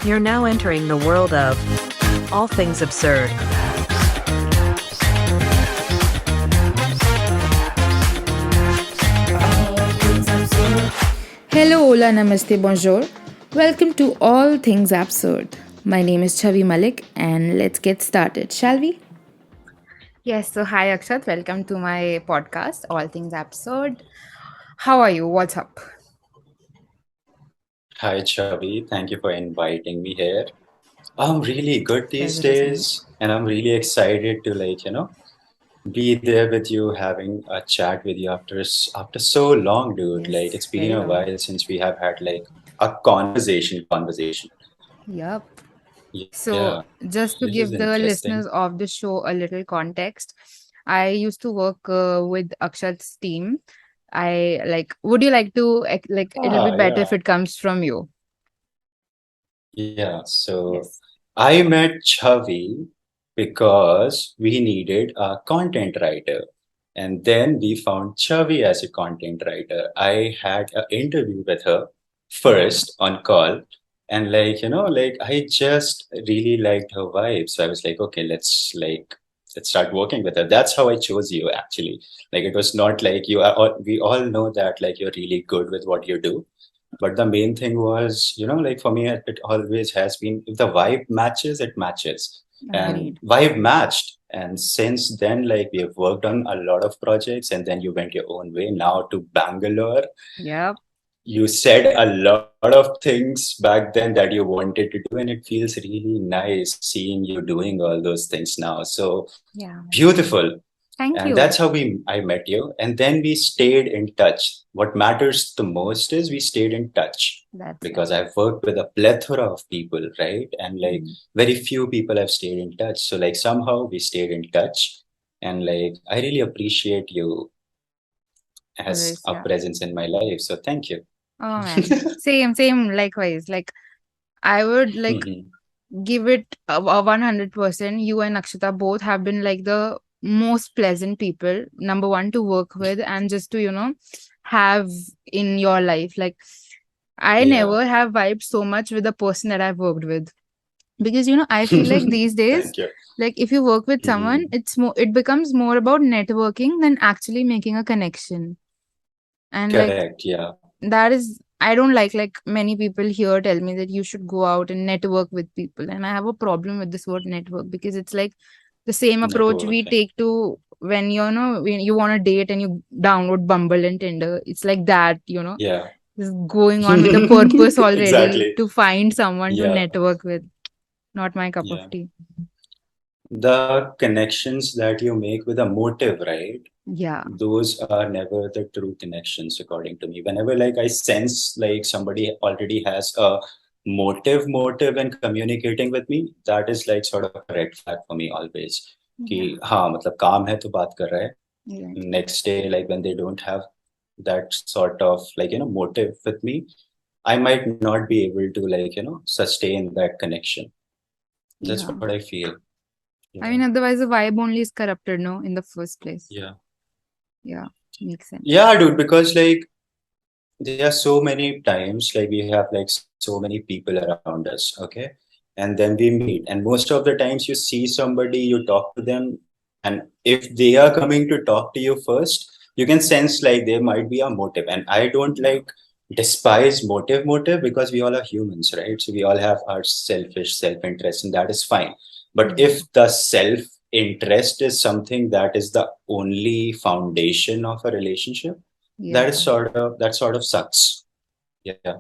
You're now entering the world of all things absurd. Hello, hola, namaste, bonjour. Welcome to All Things Absurd. My name is Chavi Malik, and let's get started, shall we? Yes, so hi Akshat, welcome to my podcast, All Things Absurd. How are you? What's up? Hi, Chavi. Thank you for inviting me here. I'm really good these Pleasure is mine. days, and I'm really excited to be there with you, having a chat with you after so long, dude. Like Yes, it's been very a long. while since we have had like a conversation. Yup. Yeah, So, just to this is give the interesting. listeners of the show a little context, I used to work with Akshat's team. I like, would you like to, it'll be Ah, better if yeah, it comes from you. yeah. So Yes. I met Chavi because we needed a content writer. And then we found Chavi as a content writer. I had an interview with her Yeah. first on call. And I just really liked her vibe. So I was like, okay, let's start working with her. That's how I chose you actually. Like it was not like we all know that like you're really good with what you do. But the main thing was, like for me, it always has been if the vibe matches, it matches. And Agreed. vibe matched. And since then, like we have worked on a lot of projects, and then you went your own way. Now to Bangalore, Yep. you said a lot of things back then that you wanted to do, and it feels really nice seeing you doing all those things now. So Yeah. beautiful. Thank And you. that's how I met you. And then we stayed in touch. What matters the most is we stayed in touch That's because right. I've worked with a plethora of people, right? And like Mm. very few people have stayed in touch. So like somehow we stayed in touch. And like I really appreciate you as Always, a yeah. presence in my life. So thank you. Oh man. Same, likewise. Like I would like Mhm. give it a 100%. You and Akshita both have been like the most pleasant people, number one to work with and just to, have in your life. Like I Yeah. never have vibed so much with the person that I've worked with. Because I feel like these days, Thank you. like if you work with someone, Mhm. it becomes more about networking than actually making a connection. And like Correct. Yeah. that is I don't like many people here tell me that you should go out and network with people, and I have a problem with this word network because it's like the same approach we Networking. take to when when you want to date and you download Bumble and Tinder. It's like that, Yeah. is going on with the purpose already Exactly. to find someone to Yeah. network with. Not my cup of Yeah. tea. The connections that you make with a motive, right? Yeah. Those are never the true connections, according to me. Whenever like I sense like somebody already has a motive in communicating with me, that is like sort of a red flag for me always. कि Yeah. हाँ मतलब काम है तो बात कर रहा है. Right. Next day, like when they don't have that sort of motive with me, I might not be able to sustain that connection. That's Yeah. what I feel. I Yeah. mean, otherwise the vibe only is corrupted, no, in the first place. Yeah. Yeah. Makes sense. Yeah, dude, because like there are so many times like we have like so many people around us, okay? And then we meet, and most of the times you see somebody, you talk to them, and if they are coming to talk to you first, you can sense like there might be a motive. And I don't Yeah. like despise motive because we all are humans, right? So we all have our selfish self-interest, and that is fine. But Yeah. if the self-interest is something that is the only foundation of a relationship, Yeah. that sort of sucks. Yeah.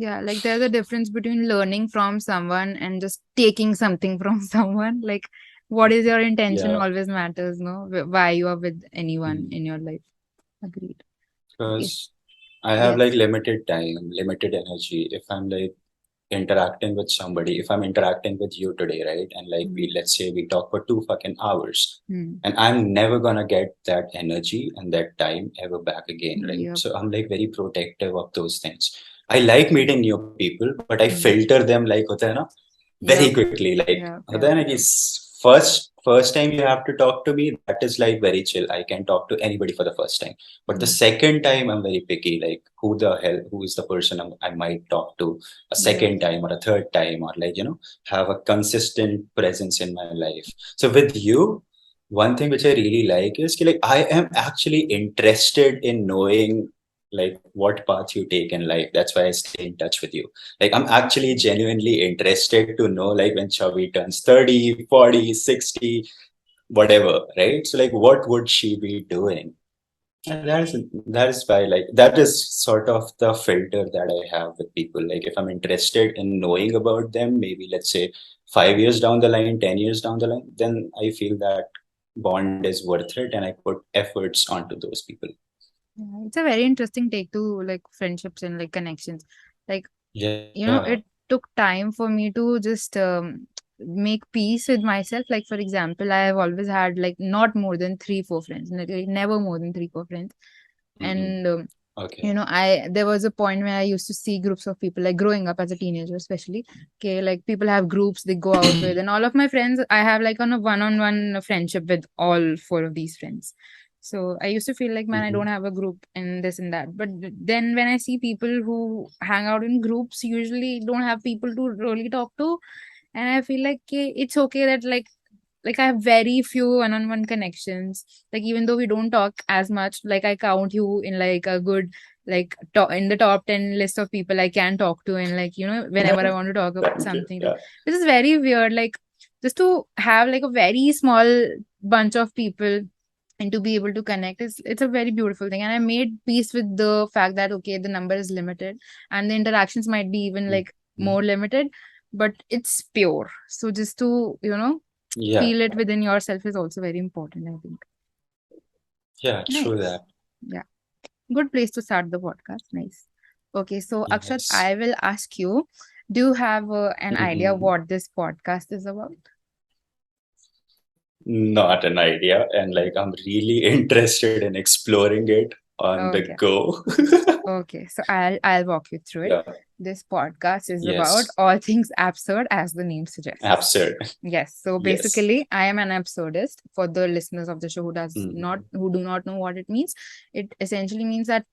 Yeah. Like there's a difference between learning from someone and just taking something from someone. Like, what is your intention Yeah. always matters, no? Why you are with anyone Mm. in your life. Agreed. Okay. Because I have like Yes. limited time, limited energy. If I'm like interacting with somebody, if I'm interacting with you today, right? And like Mm. let's say we talk for 2 fucking hours, Mm. and I'm never gonna get that energy and that time ever back again, right? Yep. So I'm like very protective of those things. I like meeting new people, but I Mm. filter them like होता है ना very Yep. quickly. Like Yep. होता है Yep. ना कि Yep. first first time you have to talk to me, that is like very chill. I can talk to anybody for the first time. But the Mm. second time, I'm very picky. Like, who the hell, who is the person I might talk to a Yeah. second time or a third time, or like, have a consistent presence in my life. So with you, one thing which I really like is ki, like I am actually interested in knowing like what path you take in life. That's why I stay in touch with you. Like I'm actually genuinely interested to know like when Chavi turns 30, 40, 60, whatever, right? So like what would she be doing? And that is why like that is sort of the filter that I have with people. Like if I'm interested in knowing about them, maybe let's say 5 years down the line, 10 years down the line, then I feel that bond is worth it and I put efforts onto those people. Yeah, it's a very interesting take to like friendships and like connections. Like, Yeah. it took time for me to just make peace with myself. Like, for example, I have always had like not more than three, four friends, like, never more than three, four friends. Hmm. And Okay. I there was a point where I used to see groups of people, like growing up as a teenager especially. Okay, like people have groups they go out with, and all of my friends I have like on a one-on-one friendship with all four of these friends. So I used to feel like, man, I don't Hmm. have a group and this and that. But then when I see people who hang out in groups usually don't have people to really talk to, and I feel like, okay, it's okay that like I have very few one-on-one connections. Like even though we don't talk as much, like I count you in like a good, like in the top 10 list of people I can talk to, and like whenever I want to talk about Thank you. something to, Yeah. this is very weird. Like just to have like a very small bunch of people and to be able to connect is, it's a very beautiful thing. And I made peace with the fact that okay, the number is limited and the interactions might be even like Mhm. more limited, but it's pure. So just to Yeah. feel it within yourself is also very important, I think. Yeah. True Nice. that. Yeah. Good place to start the podcast. Nice. Okay, so Akshat, Yes. I will ask you, do you have an idea Hmm. what this podcast is about? Not an idea. And like, I'm really interested in exploring it on the Okay. go. Okay, so I'll walk you through it. Yeah. This podcast is about Yes. all things absurd, as the name suggests. Absurd. Yes, so Yes. basically, I am an absurdist. For the listeners of the show Hmm. who do not know what it means, it essentially means that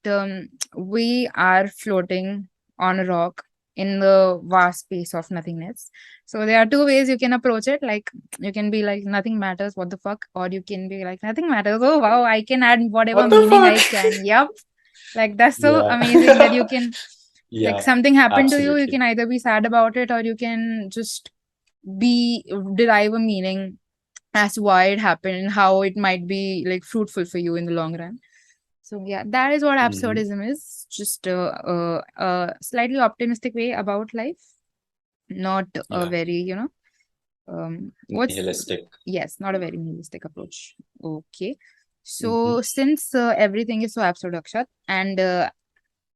we are floating on a rock in the vast space of nothingness. So there are two ways you can approach it. Like you can be like nothing matters, what the fuck, or you can be like nothing matters. Oh wow, I can add whatever What the meaning I fuck? can. Yep, like that's so Yeah. amazing that you can, like, Yeah. something happened to you, you can Absolutely. either be sad about it or you can just be derive a meaning as to why it happened and how it might be like fruitful for you in the long run. So yeah, that is what Hmm. absurdism is. Just a slightly optimistic way about life, not a Yeah. very what's Nihilistic. yes, not a very nihilistic approach. Okay, Hmm. so since everything is so absurd, Akshat, and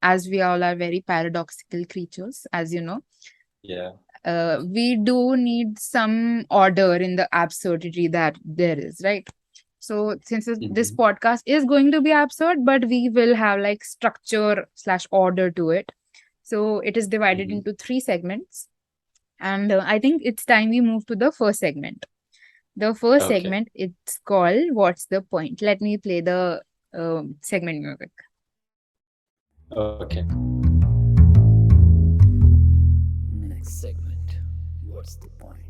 as we all are very paradoxical creatures, as you know, Yeah. we do need some order in the absurdity that there is, right? So, since this Hmm. podcast is going to be absurd, but we will have like structure slash order to it. So, it is divided Hmm. into three segments. And I think it's time we move to the first segment. The first Okay. segment, it's called What's the Point? Let me play the segment music. Okay. Next segment. What's the point?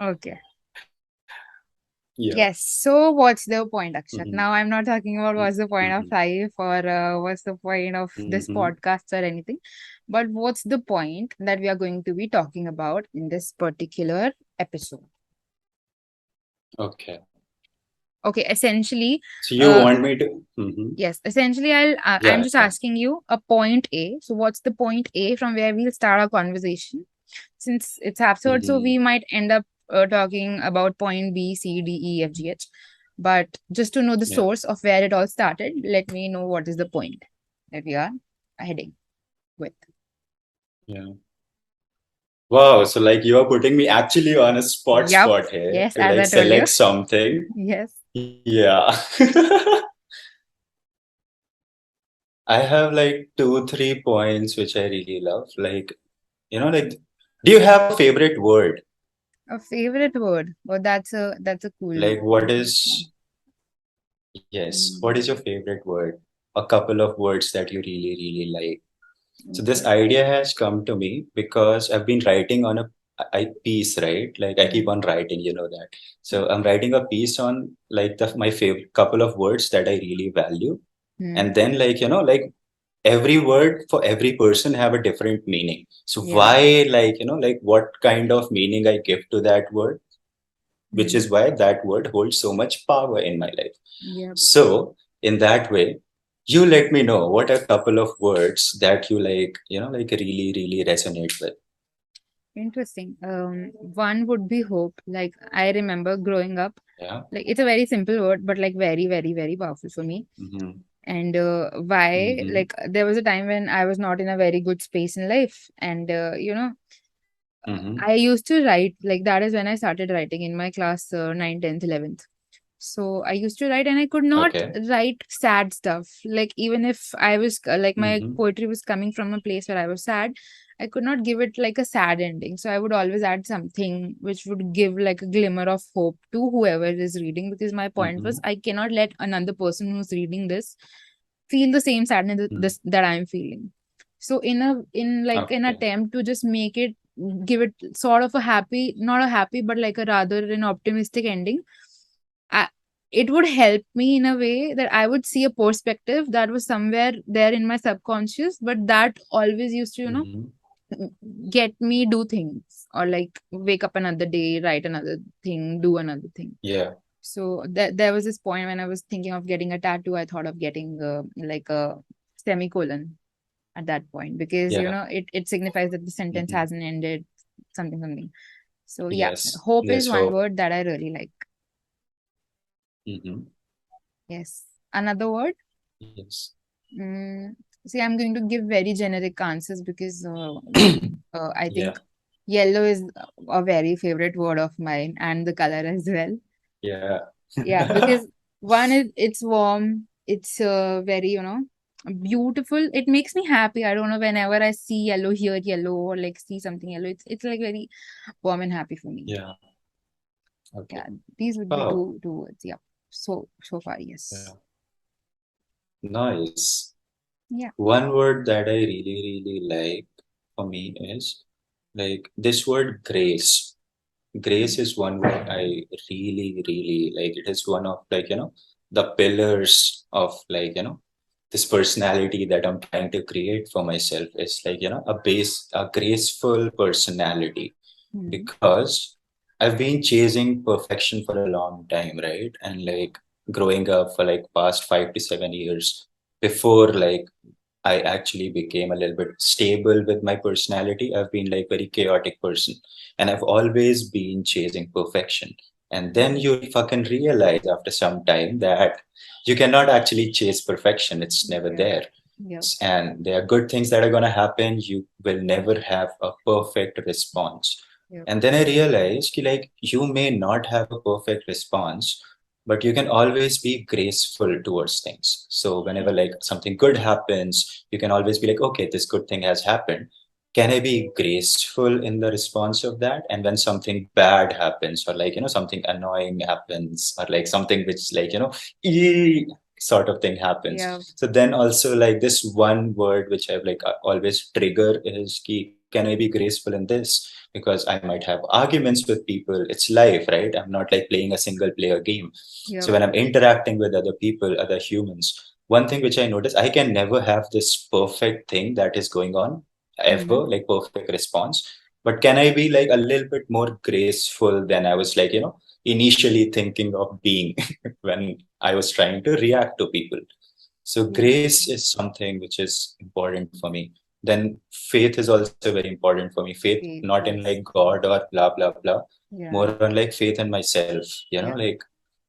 Okay. Yeah. Yes. So, what's the point, Akshat? Hmm. Now, I'm not talking about what's the point of Hmm. life or what's the point of this Hmm. podcast or anything, but what's the point that we are going to be talking about in this particular episode? Okay. Okay. Essentially, So you uh, want me to? Hmm. yes. Essentially, I'm Yeah. just Yeah. asking you a point A. So, what's the point A from where we'll start our conversation? Since it's absurd, so we Hmm. might end up talking about point B, C, D, E, F, G, H. But just to know the Yeah. source of where it all started, let me know what is the point that we are heading with. Yeah. Wow. So like you are putting me actually on a Yup. spot here Yes, to as like I told you. select something. Yes. Yeah. I have like two, 3 points which I really love. Like, like Do you have a favorite word? A favorite word. Oh, that's a cool Like, what question. is, yes, what Mm, is your favorite word? A couple of words that you really, really like. So this okay. idea has come to me because I've been writing on a piece, right? Like I keep Mm, on writing, you know that. mm, So I'm writing a piece on like my favorite couple of words that I really value. mm. And then like, like every word for every person have a different meaning. So Yeah. why like, like what kind of meaning I give to that word, which Mm, is why that word holds so much power in my life. yep. So, in that way, you let me know what a couple of words that you like, like really, really resonate with. Interesting. One would be hope. Like I remember growing up, Yeah. like it's a very simple word, but like very, very, very powerful for me. Mm-hmm. And why? Mm-hmm. Like there was a time when I was not in a very good space in life, and Mm-hmm. I used to write. Like that is when I started writing in my class 9th, 10th, 11th. So I used to write and I could not Okay. write sad stuff. Like even if I was like my Mm-hmm. poetry was coming from a place where I was sad, I could not give it like a sad ending. So I would always add something which would give like a glimmer of hope to whoever is reading, because my point was Mm-hmm. I cannot let another person who's reading this feel the same sadness that I'm feeling. So in an Okay. attempt to just make it, give it sort of a happy, not a happy, but like a rather an optimistic ending, I, it would help me in a way that I would see a perspective that was somewhere there in my subconscious, but that always used to, Mm-hmm. get me do things, or like wake up another day, write another thing, do another thing. Yeah. So there was this point when I was thinking of getting a tattoo. I thought of getting like a semicolon at that point, because Yeah. it signifies that the sentence Mm-hmm. hasn't ended, something. So yeah, Yes. hope is Yes. one So. word that I really like. Mm-hmm. Yes. Another word? Yes. Mm, see, I'm going to give very generic answers because I Yeah. think yellow is a very favorite word of mine, and the color as well. Yeah. Yeah, because one is it's warm, it's very, beautiful. It makes me happy. I don't know, whenever I see yellow, hear yellow, or like see something yellow, it's like very warm and happy for me. Yeah. Okay. Yeah, these would be Oh. two words. Yeah. So far, Yeah. yes. Nice. Yeah. One word that I really, really like for me is like this word grace. Grace is one word I really, really like. It is one of like, the pillars of like, this personality that I'm trying to create for myself is like, a graceful personality, Mm, because I've been chasing perfection for a long time, right? And like growing up for like past 5 to 7 years before like I actually became a little bit stable with my personality. I've been like very chaotic person, and I've always been chasing perfection. And then you fucking realize after some time that you cannot actually chase perfection. It's never yeah. there. Yeah. And there are good things that are going to happen. You will never have a perfect response. Yeah. And then I realized ki, like you may not have a perfect response, but you can always be graceful towards things. So whenever like something good happens, you can always be like, okay, this good thing has happened. Can I be graceful in the response of that? And when something bad happens, or like, something annoying happens, or like something which like, ee sort of thing happens. Yeah. So then also like this one word which I've like always trigger is ki, can I be graceful in this? Because I might have arguments with people. It's life, right? I'm not like playing a single player game. Yeah. So when I'm interacting with other people, other humans, one thing which I notice, I can never have this perfect thing that is going on ever, Mm, like perfect response. But can I be like a little bit more graceful than I was like, initially thinking of being when I was trying to react to people? So yeah. grace is something which is important for me. Then faith is also very important for me. Faith Faith, not in yes. like God or blah blah blah, Yeah. more on like faith in myself. Yeah. Like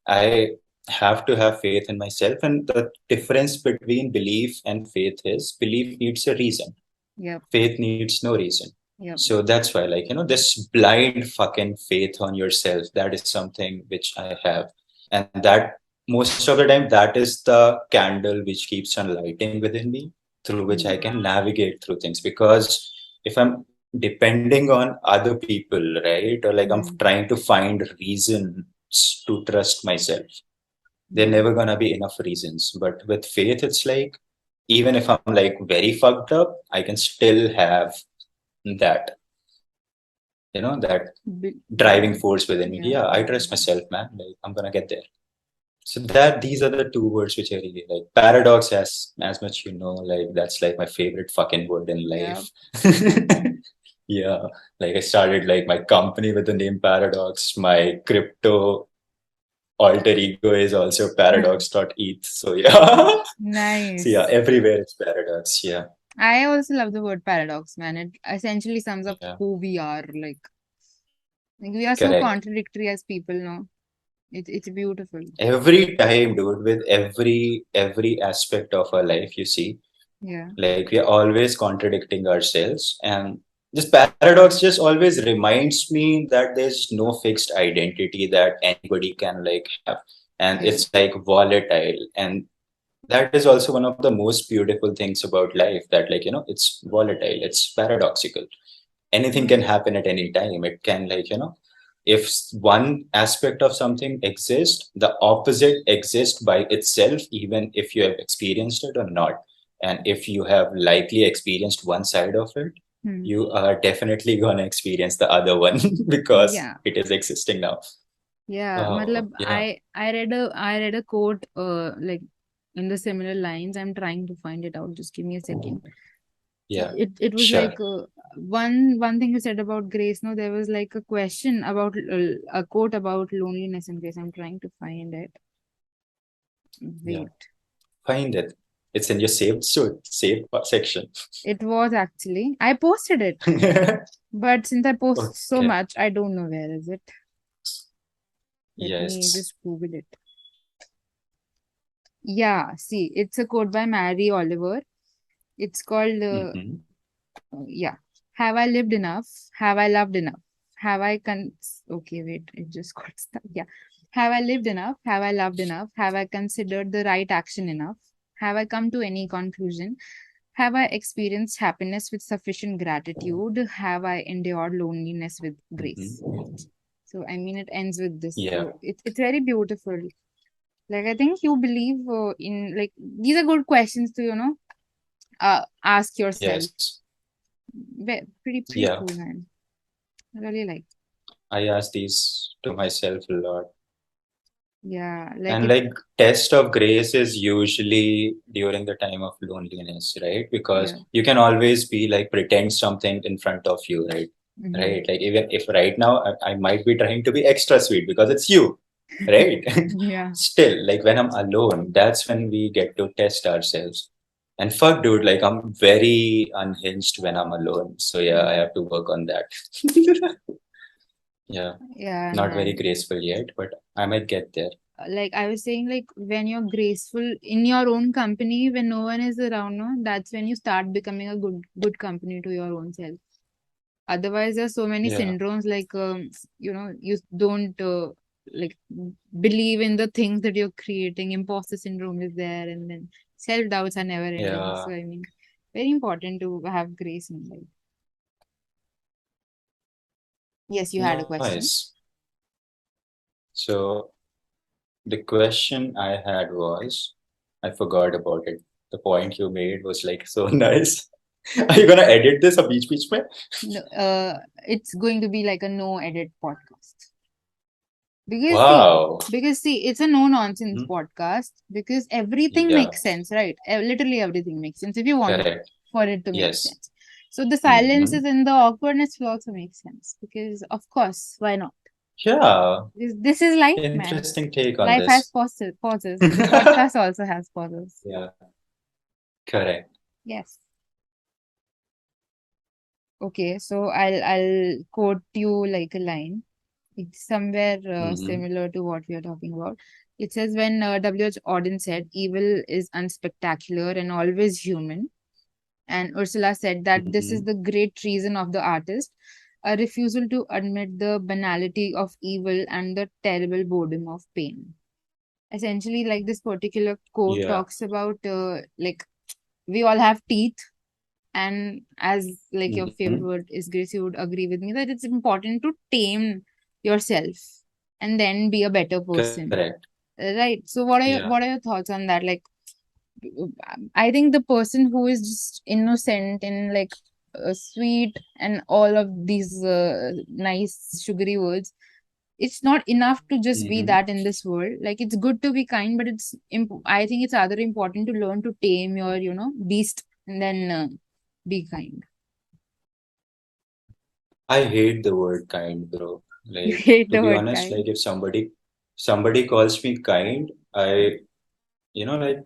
I have to have faith in myself. And the difference between belief and faith is belief needs a reason. Yep. Faith needs no reason. Yep. So that's why, like, this blind fucking faith on yourself, that is something which I have. And that most of the time, that is the candle which keeps on lighting within me, through which I Mm, can navigate through things. Because if I'm depending on other people, right? Or like I'm Mm. trying to find reasons to trust myself. They're Yeah. never gonna be enough reasons. But with faith, it's like even if I'm like very fucked up, I can still have that, that driving Yeah. force within me. Yeah. Yeah, I trust myself, man. Like I'm gonna get there. So that these are the two words which I really like. Paradox, as much like that's like my favorite fucking word in Yeah. life. Yeah, like I started like my company with the name Paradox. My crypto alter ego is also paradox.eth. So yeah. So yeah, Nice. everywhere it's paradox. Yeah. I also love the word paradox, man. It essentially sums up Yeah. who we are. Like we are so Correct. contradictory as people, no? It's beautiful. Every time, dude, with every aspect of our life, you see, Yeah. like we are always contradicting ourselves, and this paradox just always reminds me that there's no fixed identity that anybody can like have, and Yeah. it's like volatile, and that is also one of the most beautiful things about life, that like it's volatile, it's paradoxical. Anything Yeah. can happen at any time. It can like if one aspect of something exists, the opposite exists by itself, even if you have experienced it or not. And if you have likely experienced one side of it, Hmm. you are definitely going to experience the other one because Yeah. it is existing now. Yeah. Oh, Matlab, yeah. I read a quote like in the similar lines. I'm trying to find it out. Just give me a second. Yeah, It was sure. like one thing you said about grace. No, there was like a question about a quote about loneliness and grace. I'm trying to find it. Yeah, Wait. find it. It's in your saved section. It was actually. I posted it, but since I post so Okay. much, I don't know where is it. Let me Yes. just Google it. Yeah, see, it's a quote by Mary Oliver. It's called, Hmm. yeah. Have I lived enough? Have I loved enough? Have I okay, wait, it just got stuck. Yeah. Have I lived enough? Have I loved enough? Have I considered the right action enough? Have I come to any conclusion? Have I experienced happiness with sufficient gratitude? Have I endured loneliness with grace? Hmm. So, I mean, it ends with this. Yeah. So, it's very beautiful. Like, I think you believe in, like, these are good questions to, ask yourself. Yes. Pretty Yeah. cool, man. I really like. I ask these to myself a lot. Yeah, like And it. like test of grace is usually during the time of loneliness, right? Yeah. Because you can always be like pretend something in front of you, right? Hmm. Right. Like even if right now I might be trying to be extra sweet because it's you, right? Yeah. Still, like when I'm alone, that's when we get to test ourselves. And fuck, dude, like I'm very unhinged when I'm alone. So yeah, I Yeah. have to work on that. Yeah, Yeah, not very man. graceful yet, but I might get there. Like I was saying, like when you're graceful in your own company, when no one is around, no, that's when you start becoming a good company to your own self. Otherwise, there's so many Yeah, syndromes, like you don't like believe in the things that you're creating. Imposter syndrome is there, and then self doubts are never ending. yeah, So I mean, very important to have grace in life. Yes, you had a question. nice. So the question I had was, I forgot about it. The point you made was like so nice. Are you gonna edit this a beach mein? No, it's going to be like a no edit podcast. Because see, Wow. it's a no nonsense Mhm. podcast because everything Yeah, makes sense, right? Literally everything makes sense if you want correct. for it to make Yes. sense. So the Hmm. silences and the awkwardness will also make sense because, of course, why not? Yeah, This is life, man. interesting take on Life has this. pauses. The podcast also has pauses. Yeah, correct. Yes. Okay, so I'll quote you like a line. It's somewhere Hmm. similar to what we are talking about. It says when W.H. Auden said, "Evil is unspectacular and always human," and Ursula said that this is Hmm. the great treason of the artist, a refusal to admit the banality of evil and the terrible boredom of pain. Essentially, like this particular quote Yeah, talks about, like we all have teeth And as like your favorite Mhm. word is grace, you would agree with me that it's important to tame yourself and then be a better person. Correct. Right. So Yeah. what are your thoughts on that? Like, I think the person who is just innocent and like sweet and all of these nice sugary words, it's not enough to just be Mhm. that in this world. Like, it's good to be kind, but I think it's other important to learn to tame your, beast and then be kind. I hate the word kind, bro. You Like, hate to the be word honest, kind. like if somebody calls me kind, I, like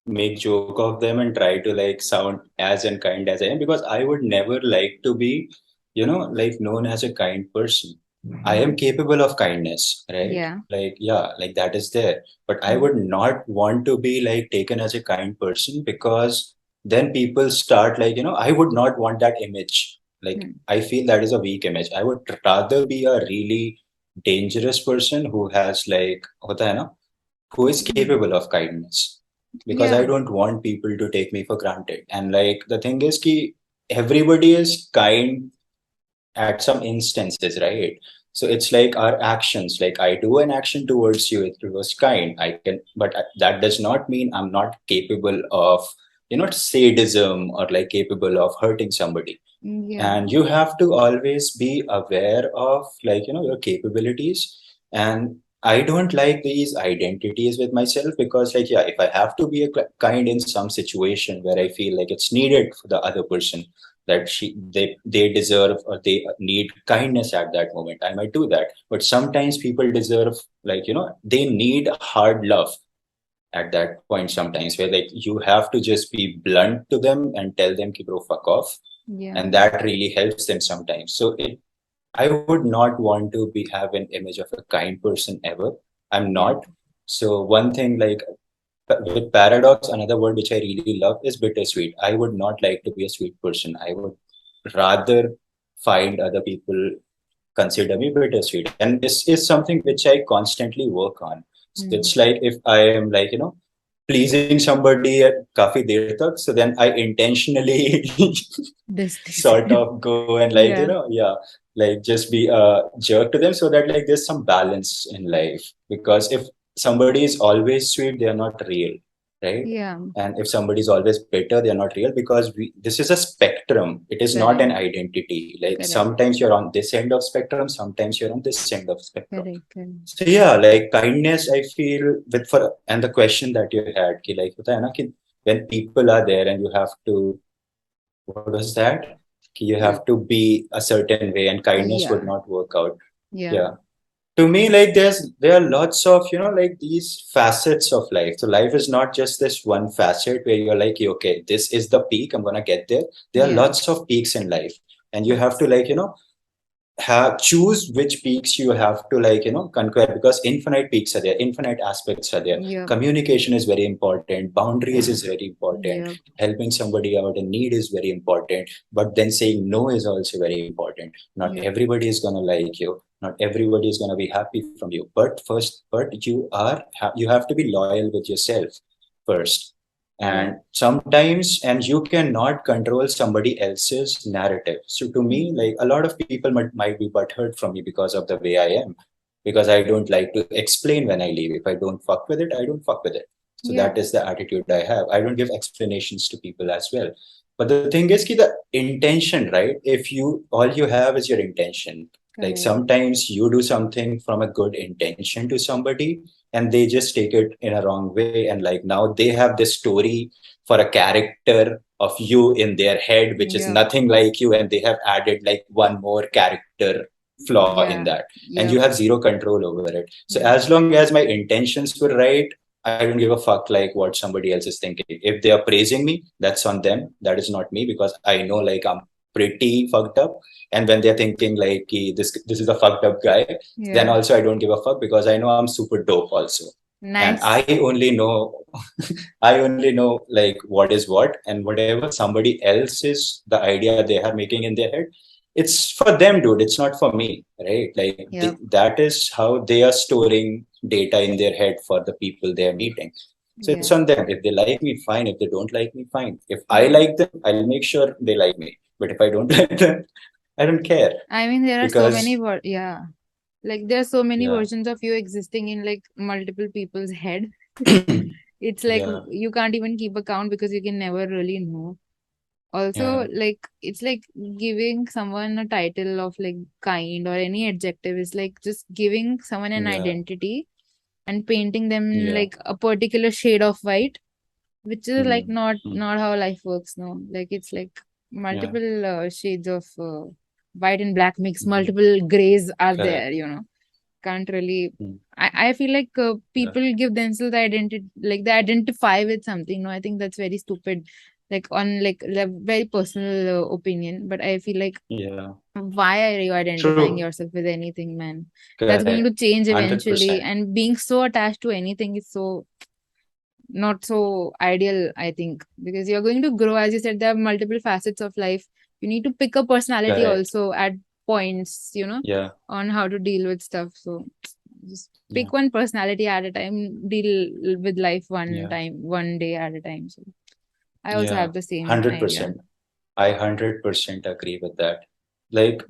make joke of them and try to like sound as unkind as I am, because I would never like to be, like known as a kind person. I am capable of kindness, right? Yeah. Like, yeah, like that is there. But I Mm. would not want to be like taken as a kind person, because then people start like, I would not want that image. Like, Mm. I feel that is a weak image. I would rather be a really dangerous person who has like, hota hai na, who is Mm. capable of kindness, because I Yeah. don't want people to take me for granted. And like the thing is ki everybody is kind at some instances, right? So it's like our actions, like I do an action towards you, it was kind. I can, but that does not mean I'm not capable of, sadism or like capable of hurting somebody. Yeah. And you have to always be aware of like your capabilities. And I don't like these identities with myself, because like, yeah, if I have to be a kind in some situation where I feel like it's needed for the other person, that they deserve or they need kindness at that moment, I might do that. But sometimes people deserve like, they need hard love at that point sometimes, where like you have to just be blunt to them and tell them ki bro, fuck off. Yeah. And that really helps them sometimes. So I would not want to be have an image of a kind person ever. I'm Yeah. not. So one thing like with paradox, another word which I really love is bittersweet. I would not like to be a sweet person. I would rather find other people consider me bittersweet, and this is something which I constantly work on. So Mm. it's like if I am like pleasing somebody at kafi der tak, so then I intentionally This. sort of go and like Yeah. yeah, like just be a jerk to them, so that like there's some balance in life. Because if somebody is always sweet, they are not real, right? Yeah. And if somebody is always bitter, they are not real, because this is a spectrum, it is not Correct. an identity. Like Correct. sometimes you're on this end of spectrum, sometimes you're on this end of spectrum. Correct. Correct. So yeah, like kindness, I feel with for and the question that you had, ki like hota hai na, ki when people are there and you have to, what was that? Ki you Like, have to be a certain way and kindness would yeah. not work out. Yeah. Yeah. To me, like there are lots of, like these facets of life. So life is not just this one facet where you're like, okay, this is the peak, I'm gonna get there. There are Yeah. lots of peaks in life. And you have to Yes. like, have choose which peaks you have to like conquer, because infinite peaks are there, infinite aspects are there. Yep. Communication is very important, boundaries is very important, Yep. helping somebody out in need is very important, but then saying no is also very important. Not Yep. everybody is going to like you, not everybody is going to be happy from you, but you have to be loyal with yourself first. Correct. And sometimes, and you cannot control somebody else's narrative. So to me, Mm. like a lot of people might be butthurt from me because of the way I am, because I don't like to explain when I leave. If I don't fuck with it, I don't fuck with it. So Yeah. that is the attitude I have. I don't give explanations to people as well. But the thing is ki the intention, right? If you all you have is your intention. Like Correct. sometimes you do something from a good intention to somebody, and they just take it in a wrong way, and like now they have this story for a character of you in their head which is Yep. nothing like you, and they have added like one more character flaw in Yeah. that, and you Yep. have zero control over it. So Yep. as long as my intentions were right, I don't give a fuck like what somebody else is thinking. If they are praising me, that's on them, that is not me, because I know like I'm pretty fucked up. And when they're thinking like "Ki this is a fucked up guy," then Yeah. also I don't give a fuck, because I know I'm super dope also. And Nice. I only know like what is what, and whatever somebody else is the idea they are making in their head, it's for them, dude. It's not for me, right? Like Yep. that is how they are storing data in their head for the people they are meeting. So it's Yeah. on them. If they like me, fine. If they don't like me, fine. If I Yeah. like them, I'll make sure they like me. But if I don't like them, I don't care. I mean, there are so many Because, yeah. Like there are so many yeah, versions of you existing in like multiple people's head. It's like yeah, you can't even keep account because you can never really know. yeah, Also, like it's like giving someone a title of like kind or any adjective is like just giving someone an yeah, identity and painting them yeah. like a particular shade of white, which is like Hmm, not how life works. No, like it's like yeah, multiple shades of white and black mix, hmm, multiple grays are correct. there, can't really. Hmm, I feel like yeah, people give themselves the identity, like they identify with something. No, I think that's very stupid. Like on like a very personal opinion, but I feel like yeah. why are you identifying True. yourself with anything, man? That's going Correct. to change eventually, 100%. and being so attached to anything is so not so ideal, I think, because you're going to grow. As you said, there are multiple facets of life. You need to pick a personality Correct. also at points, Yeah, on how to deal with stuff. So just yeah, pick one personality at a time, deal with life one yeah, time, one day at a time. So I also yeah. have the same idea. 100%. I 100% agree with that. Like,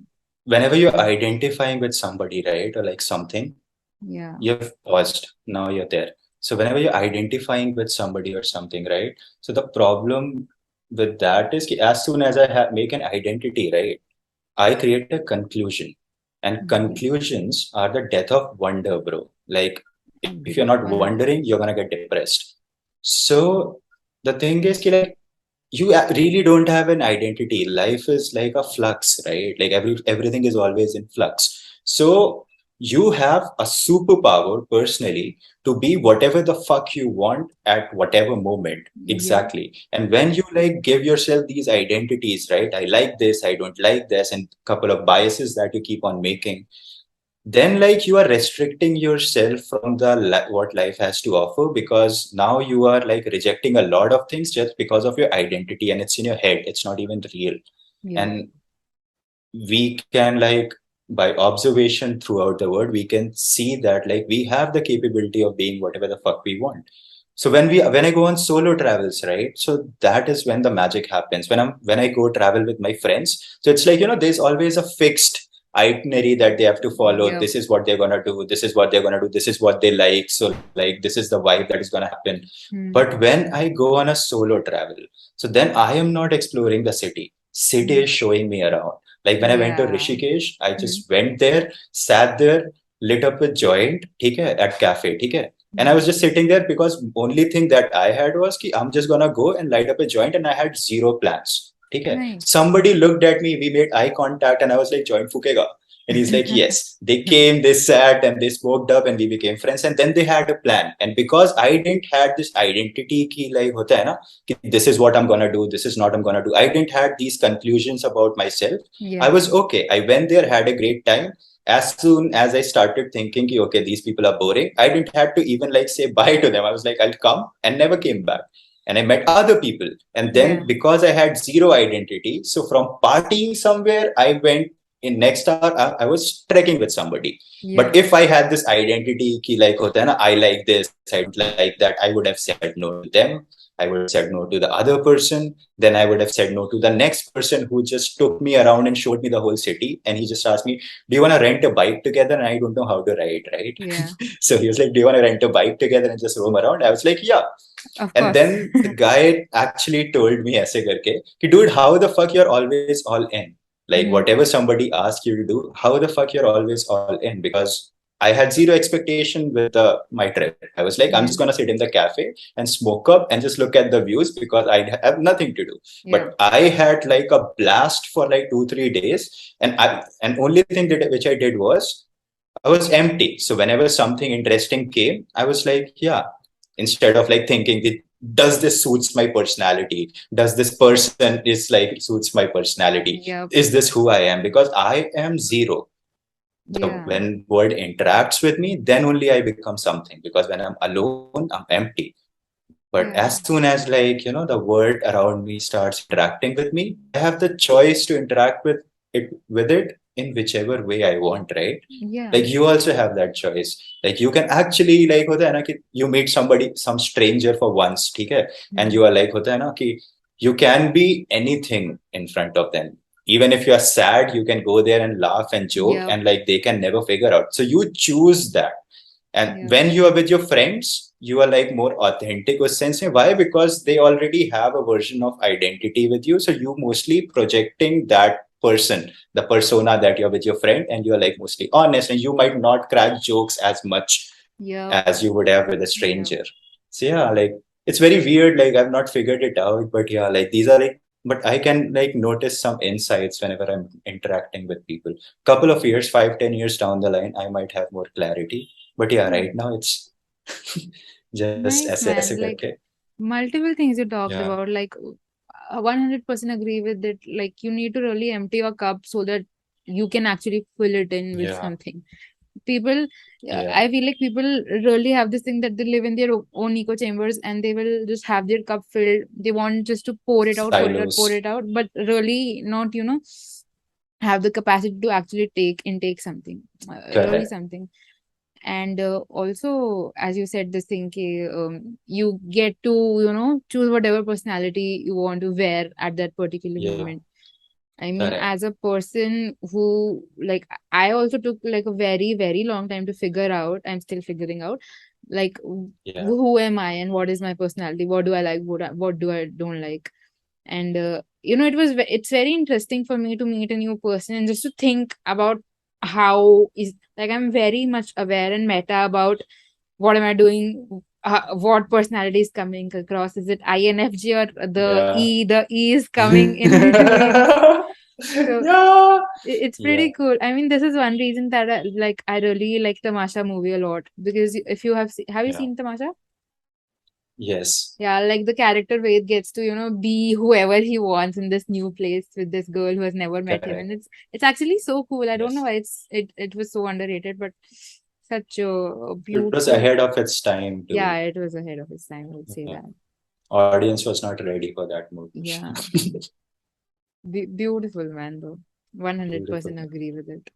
whenever you're identifying with somebody, right, or like something, Yeah. you've paused. Now you're there. So whenever you're identifying with somebody or something, right? So the problem with that is ki as soon as I make an identity, right, I create a conclusion. And Yeah. conclusions are the death of wonder, bro. Like, if you're not Agree. wondering, you're gonna get depressed. So the thing is, ki, like, you really don't have an identity. Life is like a flux, right? Like everything is always in flux. So you have a superpower personally to be whatever the fuck you want at whatever moment. Yep. Exactly. And when you like give yourself these identities, right? I like this, I don't like this, and couple of biases that you keep on making, then like you are restricting yourself from the what life has to offer, because now you are like rejecting a lot of things just because of your identity, and it's in your head, it's not even real. Yep. And we can like, by observation throughout the world, we can see that like we have the capability of being whatever the fuck we want. So when I go on solo travels, right, so that is when the magic happens. When I go travel with my friends, so it's like, there's always a fixed itinerary that they have to follow. Yep. This is what they're gonna do, this is what they're gonna do, this is what they like, so like this is the vibe that is gonna happen. Hmm. But when I go on a solo travel, so then I am not exploring the city Hmm. is showing me around. Like when I went to Yeah. Rishikesh, I Hmm. just went there, sat there, lit up a joint, ठीक है, at cafe, ठीक है. And I Hmm. was just sitting there because only thing that I had was कि I'm just gonna go and light up a joint, and I had zero plans. ठीक है. Nice. Somebody looked at me, we made eye contact, and I was like, joint फूकेगा. And he's like, yes. They came, they sat, and they smoked up, and we became friends. And then they had a plan. And because I didn't had this identity ki like hota hai na, कि this is what I'm gonna do, this is not I'm gonna do. I didn't had these conclusions about myself. I Yeah. was okay. I went there, had a great time. As soon as I started thinking, ki, okay, these people are boring, I didn't have to even like say bye to them. I was like, I'll come, and never came back. And I met other people. And Yeah. then because I had zero identity, so from partying somewhere, I went in next hour, I was trekking with somebody. But Yep. if I had this identity, ki like hota hai na, I like this, I don't like that, I would have said no to them. I would have said no to the other person. Then I would have said no to the next person who just took me around and showed me the whole city. And he just asked me, do you want to rent a bike together? And I don't know how to ride, right? Yeah. So he was like, do you want to rent a bike together and just roam around? I was like, yeah. Of And course. then the guy actually told me aise karke, ki, dude, how the fuck you're always all in? Like Hmm. whatever somebody asks you to do, how the fuck you're always all in? Because I had zero expectation with my trip. I was like, I'm Yeah. just gonna sit in the cafe and smoke up and just look at the views because I have nothing to do. Yeah. But I had like a blast for like 2 3 days, and only thing that which I did was I was empty. So whenever something interesting came, I was like, yeah. Instead of like thinking, does this suits my personality? Does this person is like suits my personality? Yep. Is this who I am? Because I am zero. So Yeah. when world interacts with me, then only I become something. Because when I'm alone, I'm empty. But as Yeah. soon as like, the world around me starts interacting with me, I have the choice to interact with it, in whichever way I want, right? Yeah. Like you also have that choice. Like you can actually like होता है ना कि you meet somebody, some stranger for once, ठीक है? And you are like होता है ना कि you can be anything in front of them. Even if you are sad, you can go there and laugh and joke, Yep. and like they can never figure out. So you choose that. And Yeah. when you are with your friends, you are like more authentic with sense. Why? Because they already have a version of identity with you. So you mostly projecting that person, the persona that you're with your friend, and you're like mostly honest, and you might not crack jokes as much Yep. as you would have with a Yep. stranger. So yeah, like it's very weird. Like I've not figured it out, but yeah, like these are like, but I can like notice some insights whenever I'm interacting with people. Couple of years, 5, 10 years down the line, I might have more clarity. But yeah, Yeah. right now it's just Nice, ऐसे man. ऐसे Like करके. multiple things you talked Yeah, about. Like 100% agree with it. Like you need to really empty your cup so that you can actually fill it in with yeah, something. People, yeah. I feel like people really have this thing that they live in their own echo chambers and they will just have their cup filled. They want just to pour it out, pour it out, pour Silos. it out, but really not, have the capacity to actually intake something, really Correct. something. And also, as you said, this thing, you get to, choose whatever personality you want to wear at that particular Yeah, moment. I mean, correct. as a person who, like, I also took like a very, very long time to figure out. I'm still figuring out, like, Yeah, who am I and what is my personality? What do I like? What do I don't like? And it's very interesting for me to meet a new person and just to think about how is like I'm very much aware and meta about what am I doing, what personality is coming across. Is it INFJ or the yeah. E is coming in between. So Yeah, it's yeah, pretty cool. I mean, this is one reason that I really like Tamasha movie a lot, because if you have you yeah. seen Tamasha? Yes, Yeah, like the character Ved gets to, be whoever he wants in this new place with this girl who has never met him. correct. And it's actually so cool. I don't know Yes. why it was so underrated, but such a It was beautiful. ahead of its time Yeah, too. it was ahead of its time, I would say Yeah. that. Audience was not ready for that movie. Yeah. Beautiful, man, though. Beautiful. 100% agree with it.